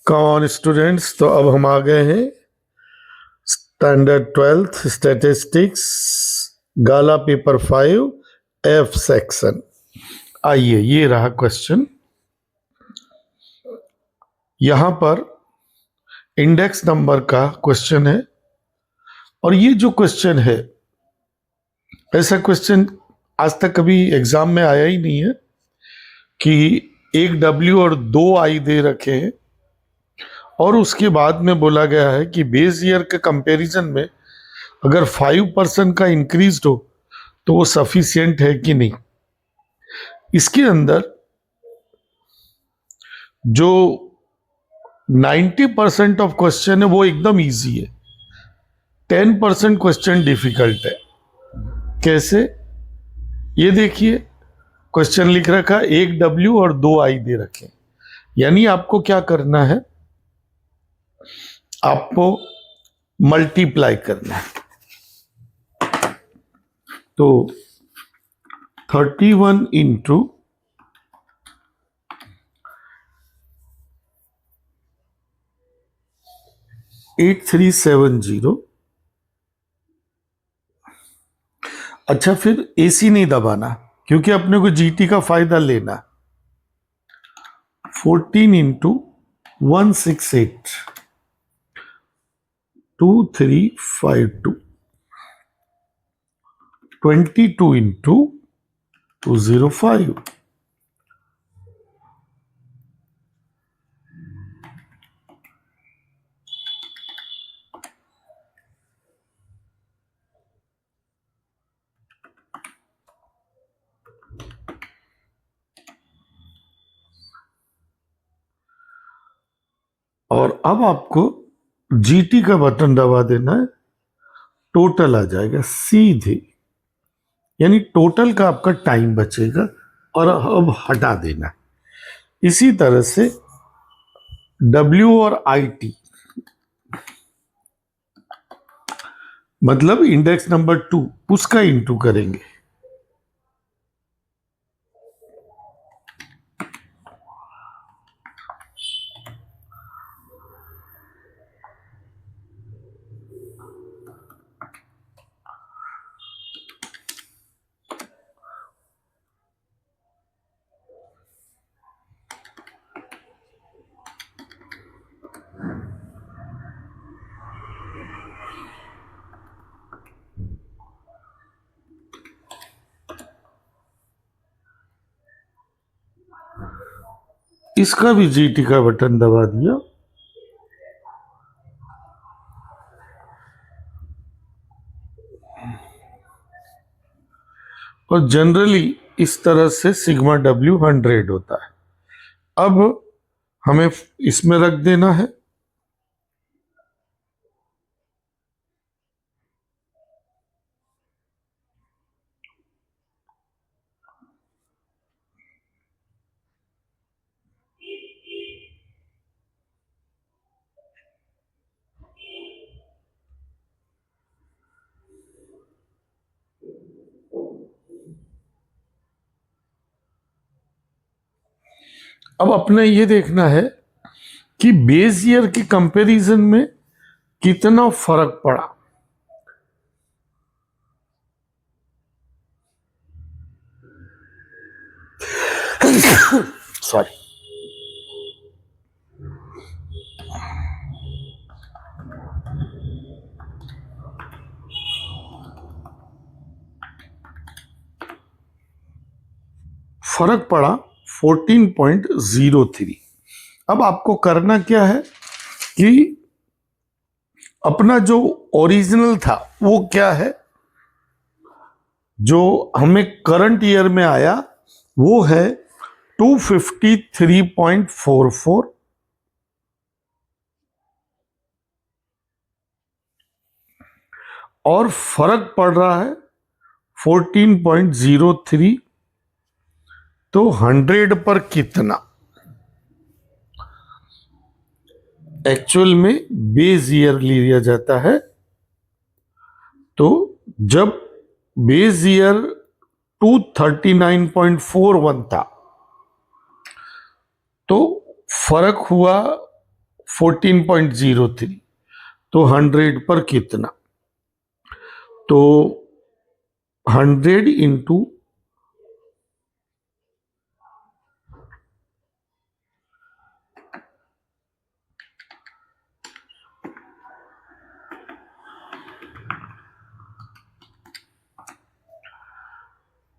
Cone students, तो अब हम आ गए हैं स्टैंडर्ड 12th स्टैटिस्टिक्स गाला पेपर 5 एफ सेक्शन। आइए, ये रहा क्वेश्चन। यहां पर इंडेक्स नंबर का क्वेश्चन है और ये जो क्वेश्चन है, ऐसा क्वेश्चन आज तक कभी एग्जाम में आया ही नहीं है कि एक डब्ल्यू और 2 आई दे रखे हैं और उसके बाद में बोला गया है कि बेस ईयर के कंपैरिजन में अगर 5% का इंक्रीज हो तो वो सफिशिएंट है कि नहीं। इसके अंदर जो 90% ऑफ क्वेश्चन है वो एकदम इजी है, 10% क्वेश्चन डिफिकल्ट है। कैसे? ये देखिए, क्वेश्चन लिख रखा एक डब्ल्यू और 2 आई दे रखे, यानी आपको क्या करना है, आपको मल्टीप्लाई करना है। तो 31 इंटू 8370। अच्छा, फिर एसी नहीं दबाना क्योंकि अपने को जीटी का फायदा लेना। 14 इंटू 168 2352। 22 इंटू 205। और अब आपको जीटी का बटन दबा देना है, टोटल आ जाएगा सीधे, यानी टोटल का आपका टाइम बचेगा और अब हटा देना। इसी तरह से डब्ल्यू और आईटी, मतलब इंडेक्स नंबर 2, उसका इंटू करेंगे। इसका भी जीटी का बटन दबा दिया। और जनरली इस तरह से सिग्मा डब्ल्यू 100 होता है। अब हमें इसमें रख देना है। अब अपने ये देखना है कि बेस ईयर के कंपैरिजन में कितना फर्क पड़ा। सॉरी, फर्क पड़ा 14.03। अब आपको करना क्या है कि अपना जो ओरिजिनल था वो क्या है, जो हमें करंट ईयर में आया वो है 253.44 और फर्क पड़ रहा है 14.03। तो 100 पर कितना एक्चुअल में बेस ईयर लिया जाता है। तो जब बेस ईयर 239.41 था तो फर्क हुआ 14.03, तो 100 पर कितना, तो 100 इंटू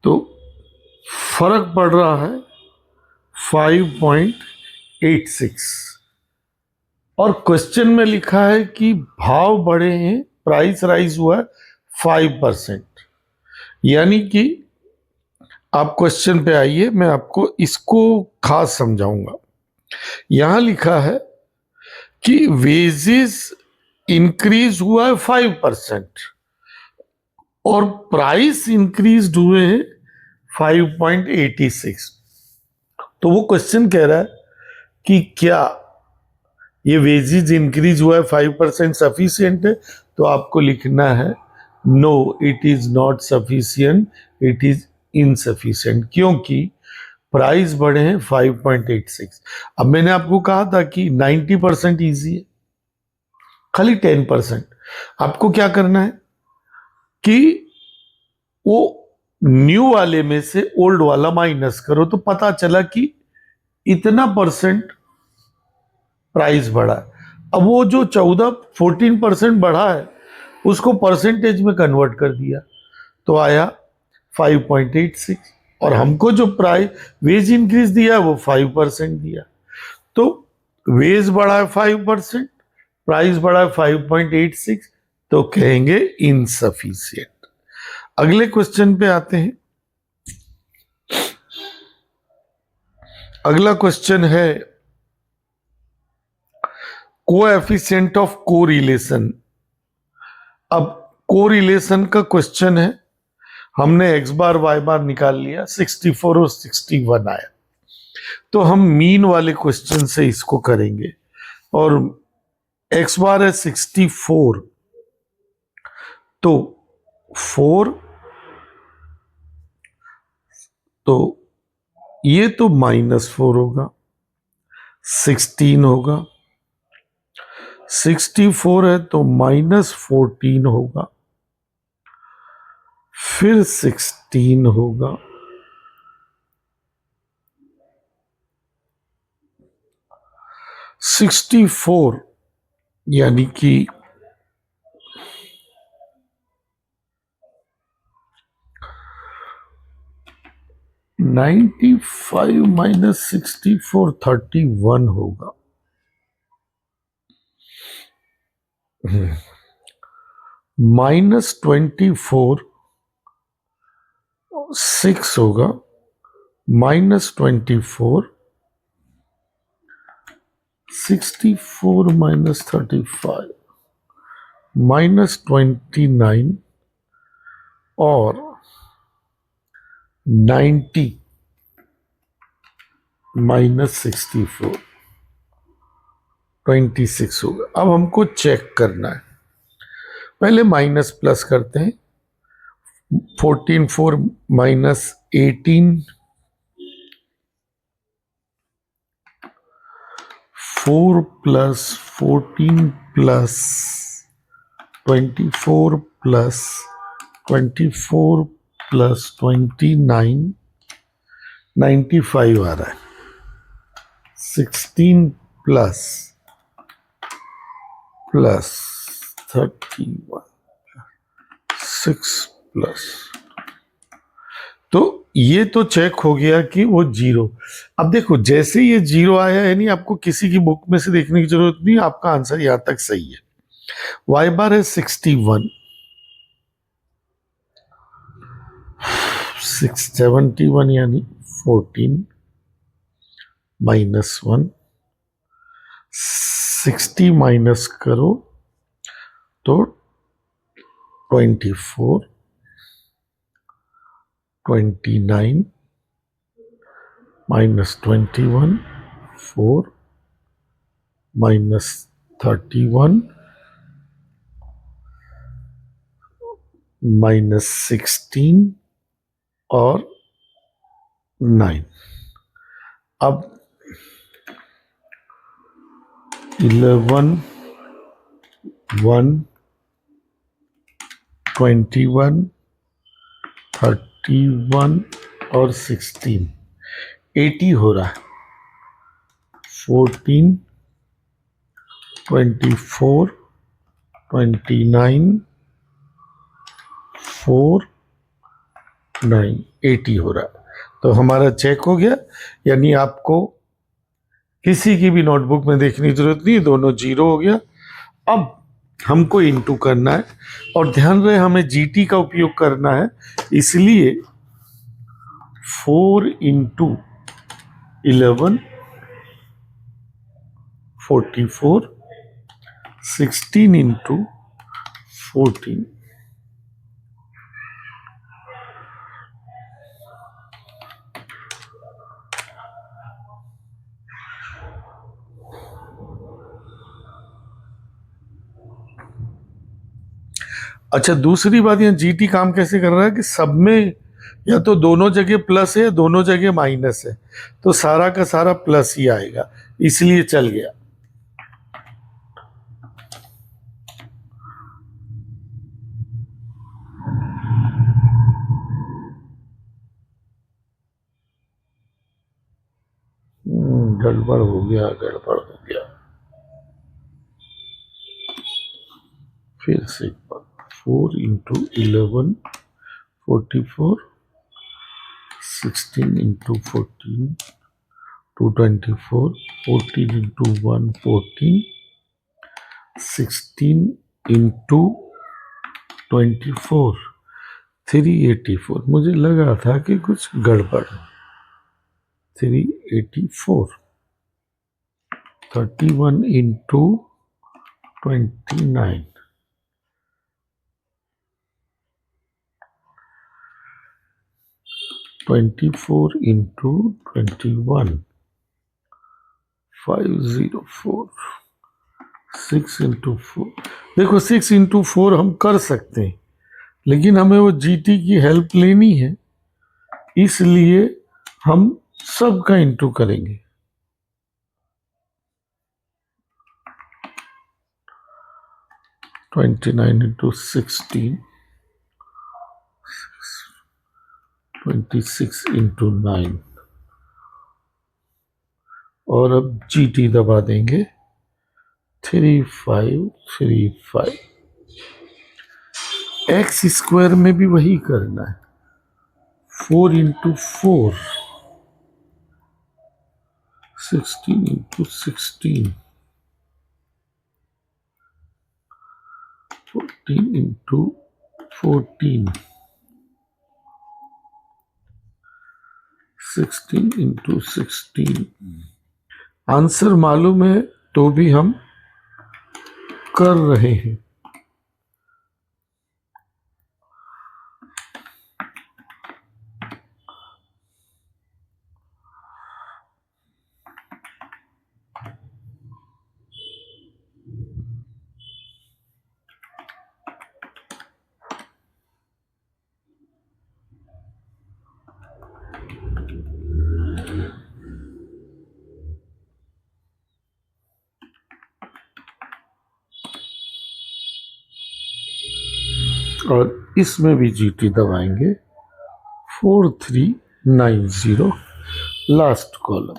तो फर्क पड़ रहा है 5.86 और क्वेश्चन में लिखा है कि भाव बढ़े हैं, प्राइस राइज हुआ है 5%। यानी कि आप क्वेश्चन पे आइए, मैं आपको इसको खास समझाऊंगा। यहां लिखा है कि वेजेस इंक्रीज हुआ है 5% और प्राइस इंक्रीज हुए हैं 5.86। तो वो क्वेश्चन कह रहा है कि क्या ये वेजेस इंक्रीज हुआ है 5% सफिशियंट है, तो आपको लिखना है no it is not sufficient, it is insufficient, क्योंकि प्राइस बढ़े हैं 5.86। अब मैंने आपको कहा था कि 90% ईजी है, खाली 10% आपको क्या करना है कि वो न्यू वाले में से ओल्ड वाला माइनस करो, तो पता चला कि इतना परसेंट प्राइस बढ़ा है। अब वो जो 14% बढ़ा है उसको परसेंटेज में कन्वर्ट कर दिया, तो आया 5.86 और हमको जो प्राइस वेज इंक्रीज दिया वो 5% दिया। तो वेज बढ़ा है 5%, प्राइस बढ़ा है 5.86, तो कहेंगे इनसफिशियंट। अगले क्वेश्चन पे आते हैं। अगला क्वेश्चन है कोएफिशिएंट ऑफ कोरिलेशन। अब कोरिलेशन का क्वेश्चन है, हमने x बार y बार निकाल लिया, 64 और 61 आया, तो हम मीन वाले क्वेश्चन से इसको करेंगे। और x बार है 64, तो 4, तो ये तो -4 होगा, 16 होगा, 64 है तो -14 होगा, फिर 16 होगा, 64 यानी कि 95 माइनस 64 31 होगा। -24 6 होगा, -24 64 माइनस 35 -29 और 90 -64 26 होगा। अब हमको चेक करना है, पहले माइनस प्लस करते हैं। 14 4 -18, 4 प्लस 14 प्लस 24 प्लस 24 प्लस 29 95 आ रहा है। 16 प्लस 31 6 प्लस, तो ये तो चेक हो गया कि वो 0। अब देखो जैसे ये 0 आया है, नहीं आपको किसी की बुक में से देखने की जरूरत नहीं, आपका आंसर यहां तक सही है। y बार है 61, 671 यानी 14 -1, 60 माइनस करो तो 24, 29 -21 4 -31 -16 और 9। अब 11, 1, 21, 31 और 16, 80 हो रहा है। 14, 24, 29, 4, 9, 80 हो रहा है। तो हमारा चेक हो गया, यानी आपको किसी की भी नोटबुक में देखने की जरूरत नहीं, दोनों जीरो हो गया। अब हमको इनटू करना है, और ध्यान रहे हमें जीटी का उपयोग करना है, इसलिए 4 इंटू 11, 44, 16 इंटू 14, अच्छा दूसरी बात, यहाँ जीटी काम कैसे कर रहा है कि सब में या तो दोनों जगह प्लस है, दोनों जगह माइनस है, तो सारा का सारा प्लस ही आएगा, इसलिए चल गया। गड़बड़ हो गया, गड़बड़ हो गया। फिर से 4 इंटू 11, 44, 16 इंटू 14, 224, 14 इंटू 1, 14, 16 इंटू 24, 384। मुझे लगा था कि कुछ गड़बड़। 384, 31 इंटू 29, 24 इंटू 21, 504, 6 इंटू 4। देखो 6 इंटू 4 हम कर सकते हैं, लेकिन हमें वो जीटी की हेल्प लेनी है, इसलिए हम सबका इंटू करेंगे। ट्वेंटी 9 इंटू 16, 26 इंटू 9, और अब जीटी दबा देंगे। 3535। एक्स स्क्वायर में भी वही करना है, 4 into 4, 16 into 16, 14 into 14, 16 into 16। Answer मालूम है तो भी हम कर रहे हैं। और इसमें भी जीटी दबाएंगे। 4390, लास्ट कॉलम।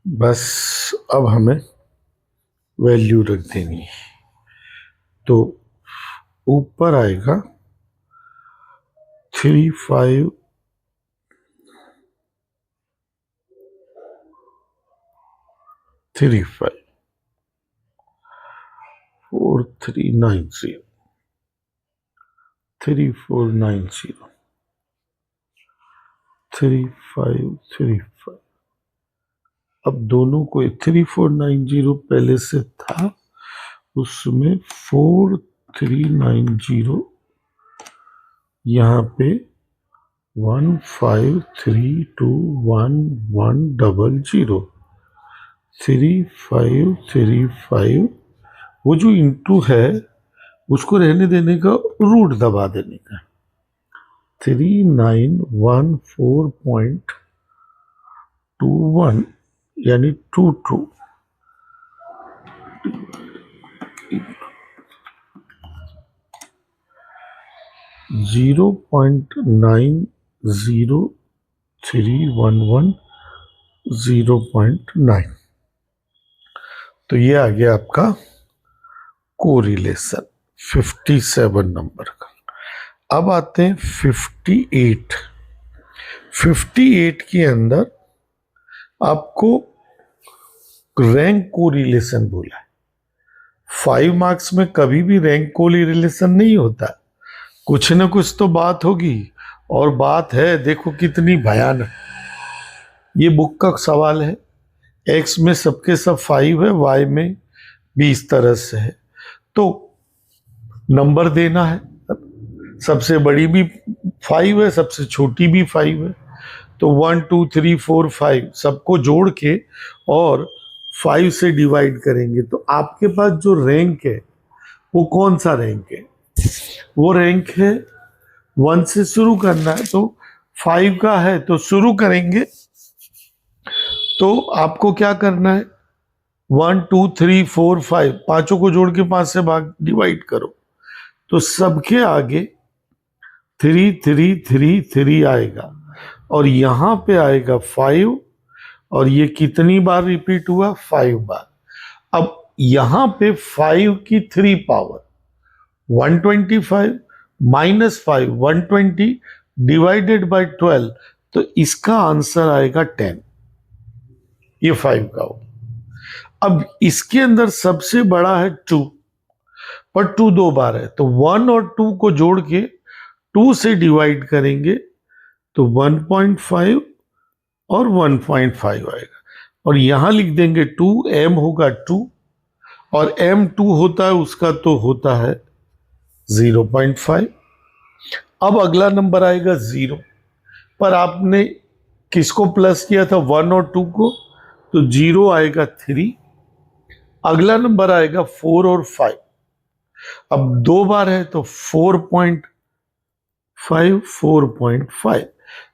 बस अब हमें वैल्यू रख देनी है। तो ऊपर आएगा 3 5 3 5 4 3 9 0 3 4 9 0 3 5 3 5। अब दोनों को 3 4 9 0 पहले से था, उसमें 4 3 9 0 यहाँ पे 1 5 3 2 1 1 0 3 5 3 5। वो जो इंटू है उसको रहने देने का, रूट दबा देने का। 3914.21 यानी 22 0.903110.9। तो ये आ गया आपका कोरिलेशन 57 नंबर का। अब आते हैं 58। 58 के अंदर आपको रैंक कोरिलेशन बोला है। 5 मार्क्स में कभी भी रैंक कोरिलेशन नहीं होता, कुछ ना कुछ तो बात होगी, और बात है देखो कितनी भयानक। ये बुक का सवाल है, एक्स में सबके सब 5 है, वाई में भी इस तरह से है, तो नंबर देना है। सबसे बड़ी भी 5 है, सबसे छोटी भी 5 है, तो 1 2 3 4 5 सबको जोड़ के और 5 से डिवाइड करेंगे, तो आपके पास जो रैंक है वो कौन सा रैंक है? वो रैंक है 1 से शुरू करना है, तो 5 का है तो शुरू करेंगे। तो आपको क्या करना है, 1 2 3 4 5 पांचों को जोड़ के 5 से भाग डिवाइड करो, तो सबके आगे 3 3 3 3 आएगा, और यहां पे आएगा 5, और ये कितनी बार रिपीट हुआ? 5 बार। अब यहां पे 5 की 3 पावर 125 माइनस 5 120 डिवाइडेड बाय 12, तो इसका आंसर आएगा 10। ये 5 का हो। अब इसके अंदर सबसे बड़ा है 2, पर 2 2 बार है, तो 1 और 2 को जोड़ के 2 से डिवाइड करेंगे, तो 1.5 और 1.5 आएगा, और यहां लिख देंगे 2, m होगा 2, और m 2 होता है उसका तो होता है 0.5। अब अगला नंबर आएगा 0, पर आपने किसको प्लस किया था? 1 और 2 को, तो 0 आएगा 3। अगला नंबर आएगा 4 और 5, अब 2 बार है तो 4.5 4.5,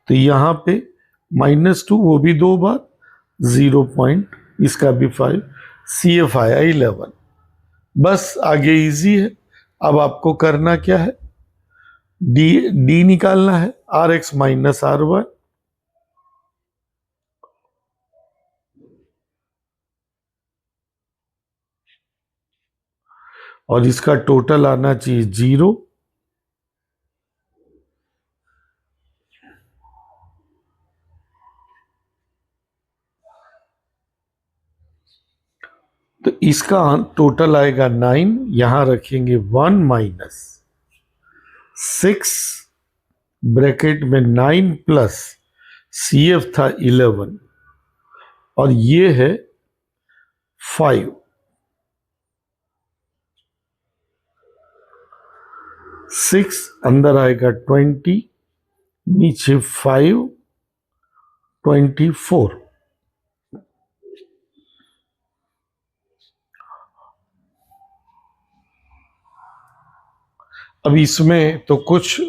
तो यहां पे -2 वो भी 2 बार, 0 पॉइंट इसका भी 5, CF आया 11। बस आगे इजी है। अब आपको करना क्या है, डी निकालना है, RX माइनस RY, और इसका टोटल आना चाहिए 0। तो इसका टोटल आएगा 9, यहां रखेंगे 1 माइनस 6 ब्रैकेट में 9 प्लस CF था 11, और ये है 5। 6 अंदर आएगा 20, नीचे 5 24। अब इसमें तो कुछ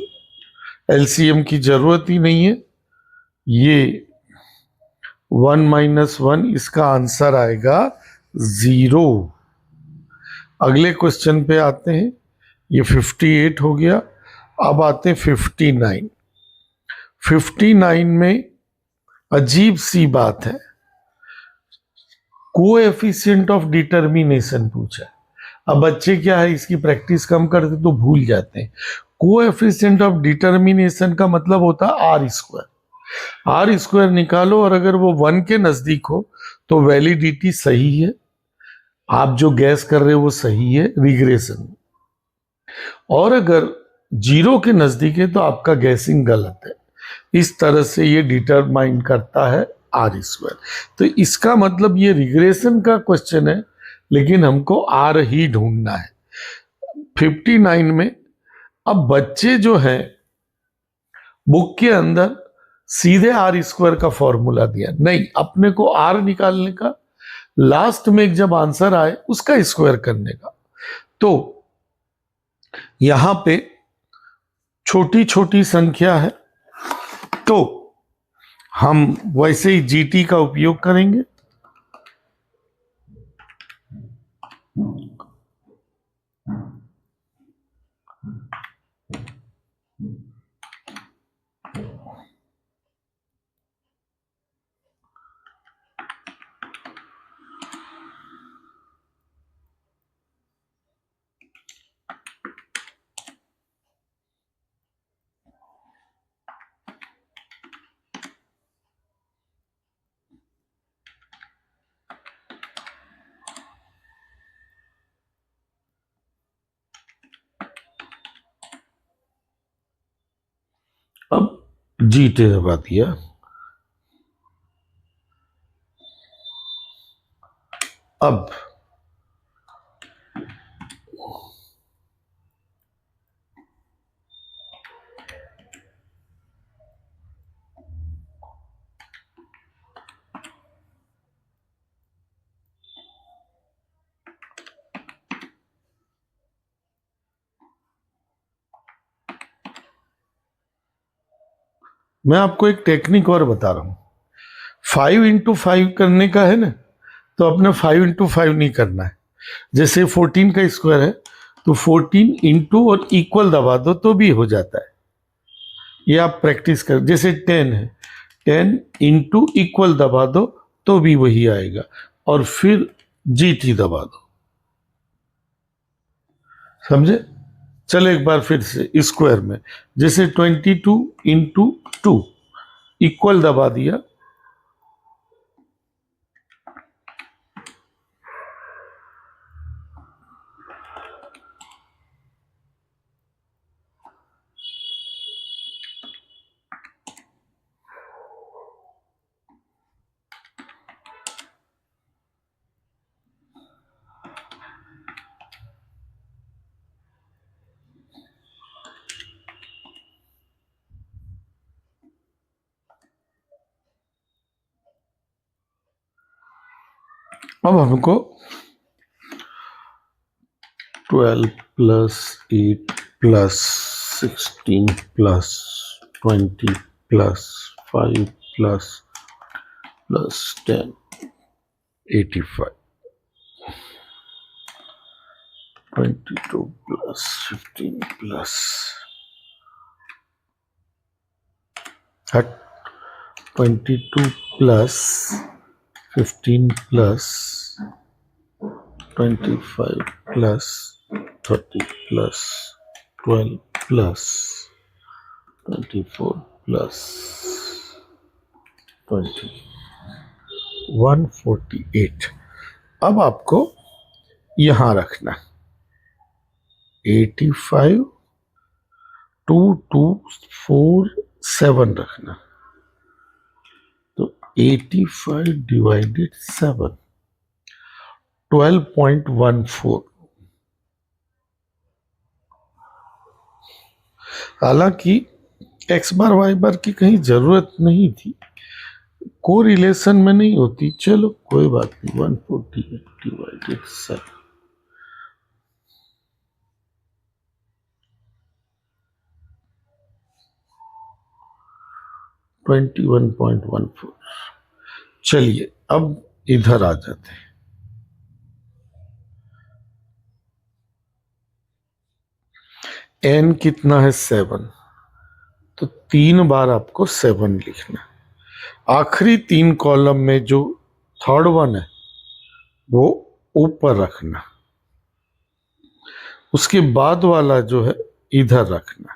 LCM की जरूरत ही नहीं है, ये 1 माइनस 1, इसका आंसर आएगा 0। अगले क्वेश्चन पे आते हैं, ये 58 हो गया। अब आते हैं 59। 59 में अजीब सी बात है, कोएफिशिएंट ऑफ डिटर्मिनेशन पूछा है। अब बच्चे क्या है, इसकी प्रैक्टिस कम करते तो भूल जाते हैं। कोएफिशिएंट ऑफ डिटर्मिनेशन का मतलब होता है आर स्क्वायर। आर स्क्वायर निकालो और अगर वो 1 के नजदीक हो तो वैलिडिटी सही है, आप जो गैस कर रहे हो वो सही है रिग्रेशन, और अगर 0 के नजदीक है तो आपका गैसिंग गलत है। इस तरह से ये डिटरमाइन करता है आर स्क्वायर। तो इसका मतलब ये रिग्रेशन का क्वेश्चन है, लेकिन हमको आर ही ढूंढना है 59 में। अब बच्चे जो हैं बुक के अंदर सीधे आर स्क्वायर का फॉर्मूला दिया नहीं, अपने को आर निकालने का, लास्ट में जब आंसर आए उसका स्क्वायर करने का। तो यहां पे छोटी छोटी संख्या है तो हम वैसे ही जीटी का उपयोग करेंगे। अब जीटे दबा दिया। अब मैं आपको एक टेक्निक और बता रहा हूं। 5 into 5 करने का है ना, तो अपने 5 into 5 नहीं करना है। जैसे 14 का स्क्वायर है तो 14 इंटू और इक्वल दबा दो तो भी हो जाता है। ये आप प्रैक्टिस कर, जैसे 10 है 10 इंटू इक्वल दबा दो तो भी वही आएगा, और फिर जीटी दबा दो। समझे? चलो एक बार फिर से स्क्वायर में, जैसे 22 इंटू 2 इक्वल दबा दिया, अब हमको 12 plus 8 plus 16 plus 20 plus 5 plus 10 85 22 plus 15 plus 22 plus 15 plus 25 plus 30 plus 12 plus 24 plus 20 148। अब आपको यहां रखना 85 2 2 4 7 रखना, तो 85 डिवाइडेड 7 12.14। हालांकि एक्स बार वाई बार की कहीं जरूरत नहीं थी, को रिलेशन में नहीं होती, चलो कोई बात नहीं। 148 डिवाइडेड 7 21.14। चलिए अब इधर आ जाते हैं। एन कितना है 7, तो 3 बार आपको 7 लिखना। आखिरी 3 कॉलम में जो थर्ड वन है वो ऊपर रखना। उसके बाद वाला जो है इधर रखना,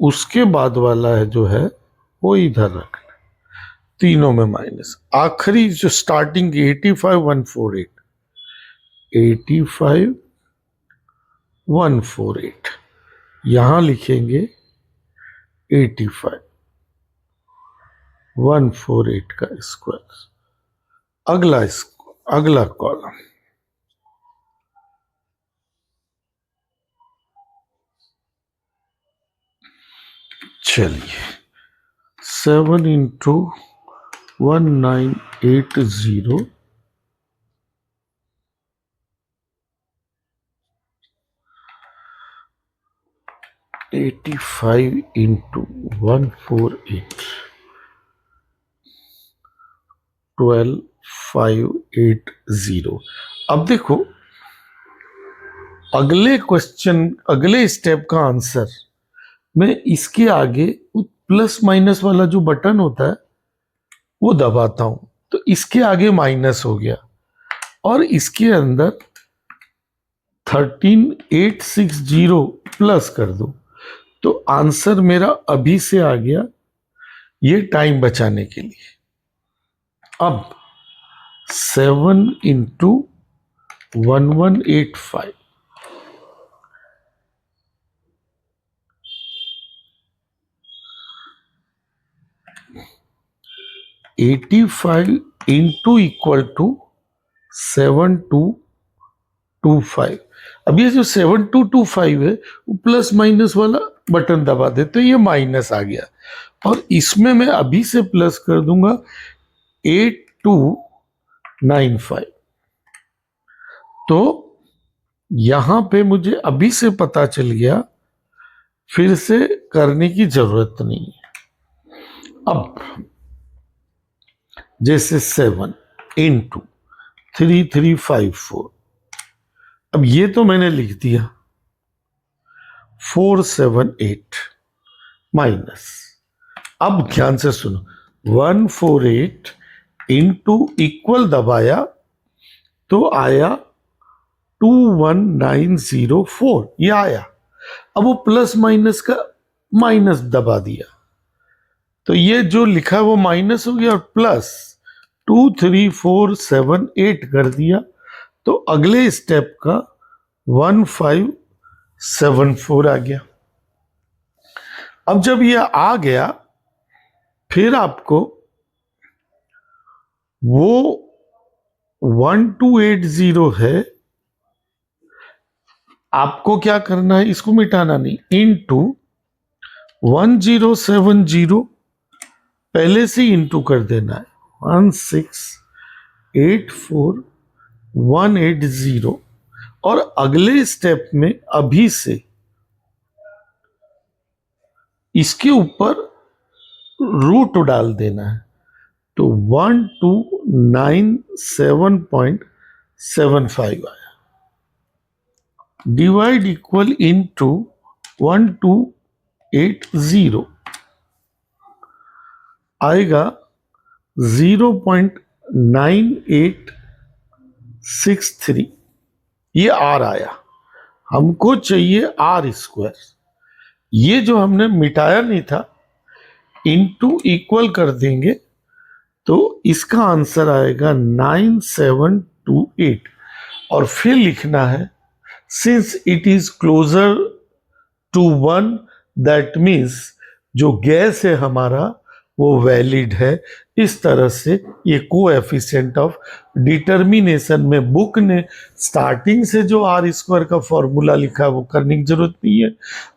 उसके बाद वाला है जो है वो इधर रखना, तीनों में माइनस। आखिरी जो स्टार्टिंग 85,148, 85,148 यहां लिखेंगे 85,148 का स्क्वायर। अगला कॉलम, चलिए 7 इंटू 1980 85 इंटू 148 12,580। अब देखो अगले क्वेश्चन, अगले स्टेप का आंसर मैं इसके आगे प्लस माइनस वाला जो बटन होता है वो दबाता हूं, तो इसके आगे माइनस हो गया और इसके अंदर 13,860 प्लस कर दो, तो आंसर मेरा अभी से आ गया, ये टाइम बचाने के लिए। अब 7 इंटू 1185, $85 इंटू इक्वल टू 7225। अब ये जो 7225 है वो प्लस माइनस वाला बटन दबा दे तो ये माइनस आ गया, और इसमें मैं अभी से प्लस कर दूंगा 8295। तो यहां पे मुझे अभी से पता चल गया, फिर से करने की जरूरत नहीं है। अब जैसे 7 इंटू 3354, अब ये तो मैंने लिख दिया 478 माइनस, अब ध्यान से सुनो, 148 इंटू इक्वल दबाया तो आया 21904, ये आया। अब वो प्लस माइनस का माइनस दबा दिया तो ये जो लिखा है वो माइनस हो गया और प्लस 23478 कर दिया, तो अगले स्टेप का 1574 आ गया। अब जब ये आ गया फिर आपको वो 1280 है, आपको क्या करना है, इसको मिटाना नहीं, इनटू 1070 पहले से इंटू कर देना है 1684180, और अगले स्टेप में अभी से इसके ऊपर रूट डाल देना है, तो 1297.75 आया। डिवाइड इक्वल इनटू 1280 आएगा 0.9863, ये आर आया। हमको चाहिए आर स्क्वायर, ये जो हमने मिटाया नहीं था इनटू इक्वल कर देंगे तो इसका आंसर आएगा 9728, और फिर लिखना है since it is closer to 1 that means जो गैस है हमारा वो वैलिड है। इस तरह से ये कोएफिशिएंट ऑफ डिटर्मिनेशन में बुक ने स्टार्टिंग से जो आर स्क्वायर का फॉर्मूला लिखा है वो करने की जरूरत नहीं है।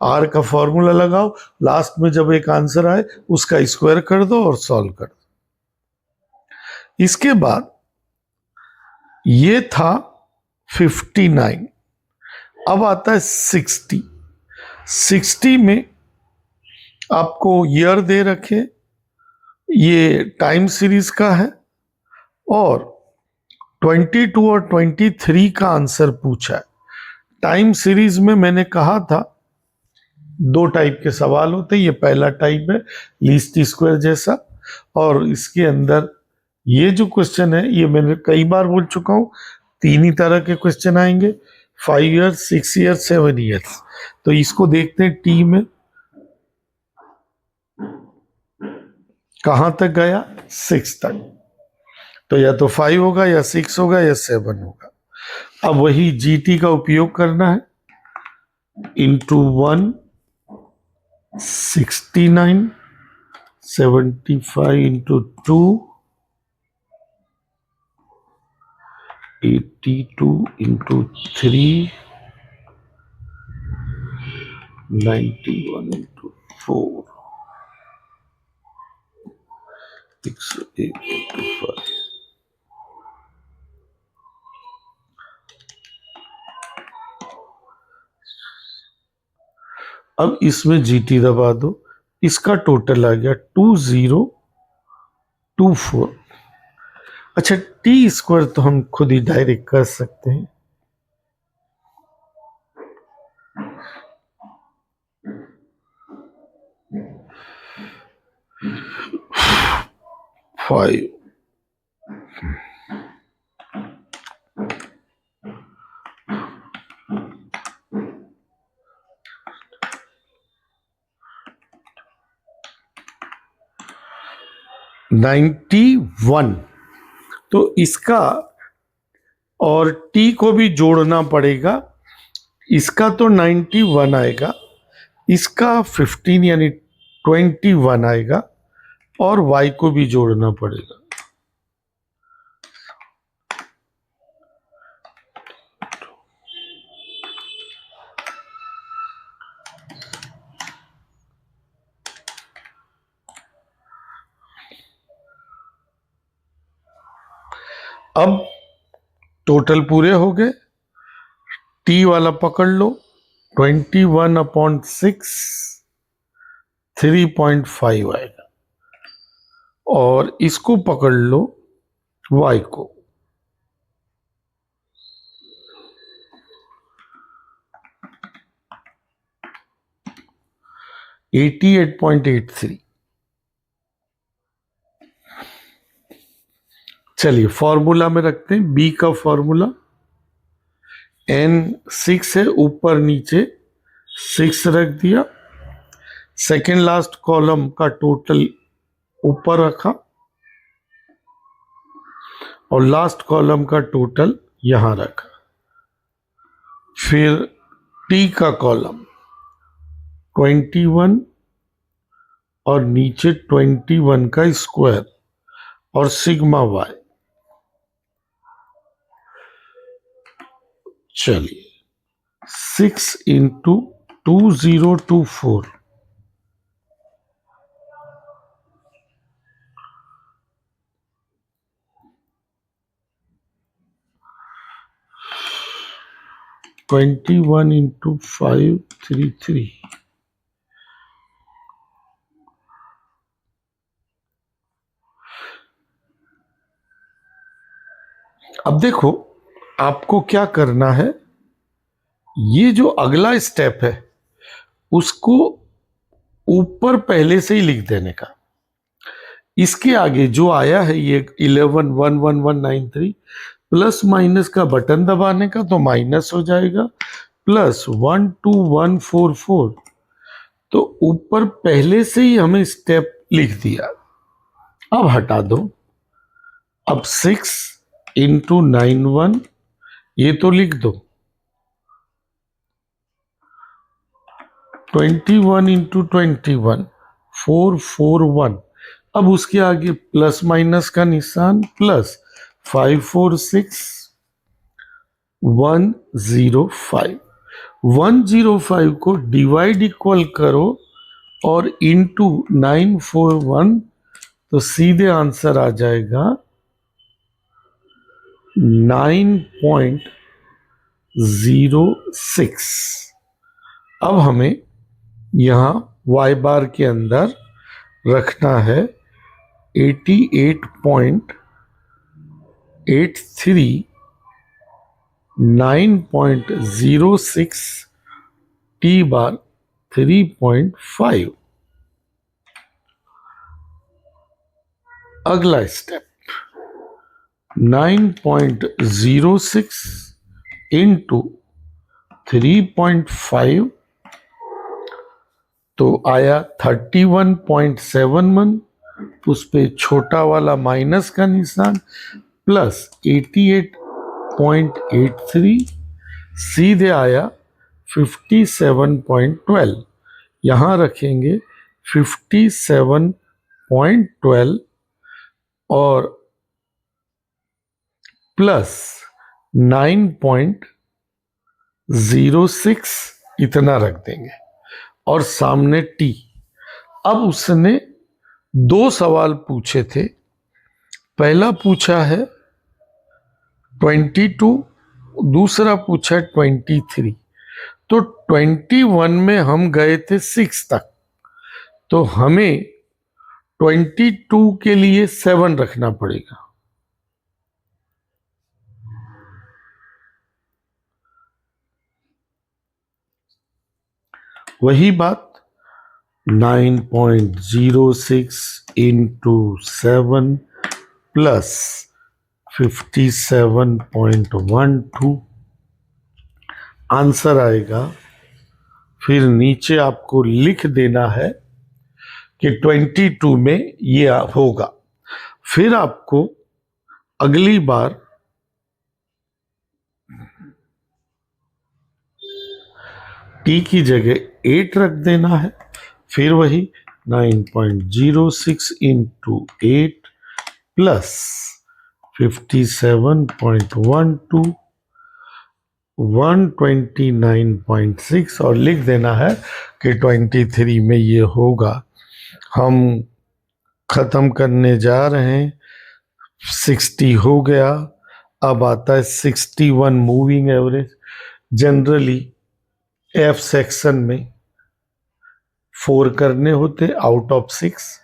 आर का फॉर्मूला लगाओ, लास्ट में जब एक आंसर आए उसका स्क्वायर कर दो और सॉल्व कर दो। इसके बाद ये था 59, अब आता है 60। 60 में आपको ईयर दे रखे, ये टाइम सीरीज का है, और 22 और 23 का आंसर पूछा है। टाइम सीरीज में मैंने कहा था 2 टाइप के सवाल होते हैं, ये पहला टाइप है लीस्ट स्क्वायर जैसा, और इसके अंदर ये जो क्वेश्चन है ये मैंने कई बार बोल चुका हूं, 3 ही तरह के क्वेश्चन आएंगे। 5 ईयर्स, 6 ईयर्स, 7 ईयर्स। तो इसको देखते हैं टी में कहां तक गया, 6 तक। तो या तो 5 होगा या 6 होगा या 7 होगा। अब वही जीटी का उपयोग करना है, into 1 69, 75 into 2 82 into 3 91 into 4 101 into 5। अब इसमें जीटी दबा दो, इसका टोटल आ गया 2024। अच्छा, टी स्क्वायर तो हम खुद ही डायरेक्ट कर सकते हैं, फाइव 91। तो इसका और टी को भी जोड़ना पड़ेगा, इसका तो 91 आएगा, इसका 15 यानी 21 आएगा, और y को भी जोड़ना पड़ेगा। अब टोटल पूरे हो गए, टी वाला पकड़ लो, 21/6 3.5 आएगा, और इसको पकड़ लो y को, 88.83। चलिए फॉर्मूला में रखते हैं, b का फॉर्मूला n 6 है, ऊपर नीचे 6 रख दिया, सेकेंड लास्ट कॉलम का टोटल ऊपर रखा, और लास्ट कॉलम का टोटल यहां रखा। फिर टी का कॉलम 21 और नीचे 21 का स्क्वायर और सिग्मा वाई। चलिए 6 इंटू 2024, (21 इंटू 533). अब देखो आपको क्या करना है, ये जो अगला स्टेप है उसको ऊपर पहले से ही लिख देने का। इसके आगे जो आया है ये 11,11193, प्लस माइनस का बटन दबाने का तो माइनस हो जाएगा, प्लस 12144, तो ऊपर पहले से ही हमें स्टेप लिख दिया। अब हटा दो, अब 6 इंटू 91 ये तो लिख दो, 21 इंटू 21 441। अब उसके आगे प्लस माइनस का निशान, प्लस 546 105। 105 को डिवाइड इक्वल करो और इंटू 941, तो सीधे आंसर आ जाएगा 9.06। अब हमें यहां y बार के अंदर रखना है 88.83 9.06 t बार 3.5। अगला स्टेप 9.06 इंटू 3.5 तो आया 31.71, उस पे छोटा वाला माइनस का निशान प्लस 88.83, सीधे आया 57.12। यहां रखेंगे 57.12 और प्लस 9.06 इतना रख देंगे और सामने टी। अब उसने दो सवाल पूछे थे, पहला पूछा है 22, दूसरा पूछा 23। तो 21 में हम गए थे 6 तक, तो हमें 22 के लिए 7 रखना पड़ेगा। वही बात 9.06 इंटू 7 प्लस 57.12 आंसर आएगा। फिर नीचे आपको लिख देना है कि 22 में ये होगा। फिर आपको अगली बार टी की जगह 8 रख देना है। फिर वही 9.06 इंटू 8 प्लस 57.12 129.6 और लिख देना है कि 23 में ये होगा। हम खत्म करने जा रहे हैं। 60 हो गया, अब आता है 61 moving average. Generally F section में 4 करने होते आउट ऑफ 6।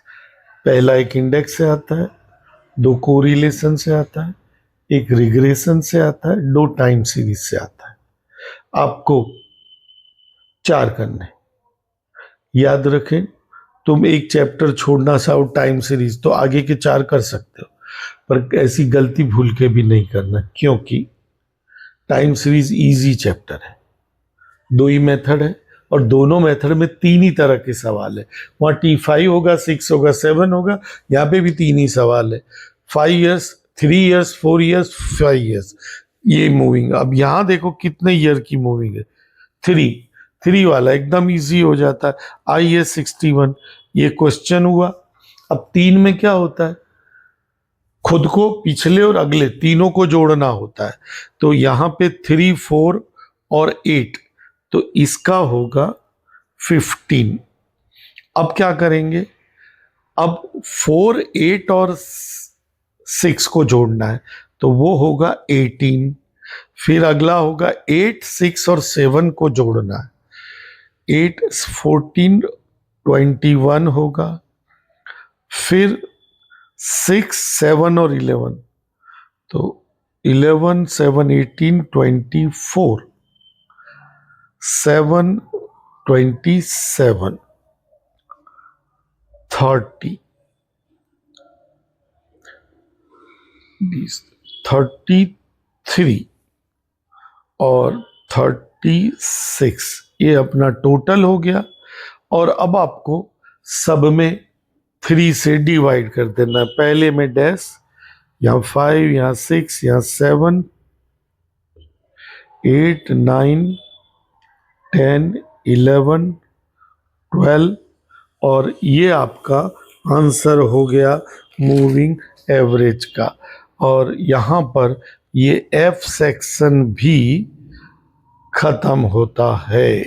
पहला एक इंडेक्स से आता है, 2 कोरिलेशन से आता है, एक रिग्रेशन से आता है, 2 टाइम सीरीज से आता है। आपको 4 करने, याद रखें। तुम एक चैप्टर छोड़ना चाहो टाइम सीरीज तो आगे के 4 कर सकते हो, पर ऐसी गलती भूल के भी नहीं करना, क्योंकि टाइम सीरीज इजी चैप्टर है। 2 ही मेथड है और दोनों मेथड में 3 ही तरह के सवाल है। वहाँ T5 होगा, 6 होगा, 7 होगा, यहाँ पे भी 3 ही सवाल है। 5 ईयर्स, 3 ईयर्स, 4 ईयर्स, 5 ईयर्स, ये मूविंग। अब यहाँ देखो कितने ईयर की मूविंग है। 3 वाला एकदम इजी हो जाता है। IS 61 ये क्वेश्चन हुआ। अब 3 में क्या होता है, खुद को, पिछले और अगले तीनों को जोड़ना होता है। तो यहाँ पे 3, 4 और 8, तो इसका होगा 15। अब क्या करेंगे, अब 4, 8 और 6 को जोड़ना है, तो वो होगा 18। फिर अगला होगा 8, 6 और 7 को जोड़ना है, 8, 14, 21 होगा। फिर 6, 7 और 11, तो 11, 7, 18, 24, 7, 27, 30, 33 और 36, ये अपना टोटल हो गया। और अब आपको सब में 3 से डिवाइड कर देना है। पहले में डैश, यहाँ 5, यहाँ 6, यहाँ 7, 8, 9, 10, 11, 12 और ये आपका आंसर हो गया मूविंग एवरेज का। और यहाँ पर ये एफ सेक्शन भी खत्म होता है।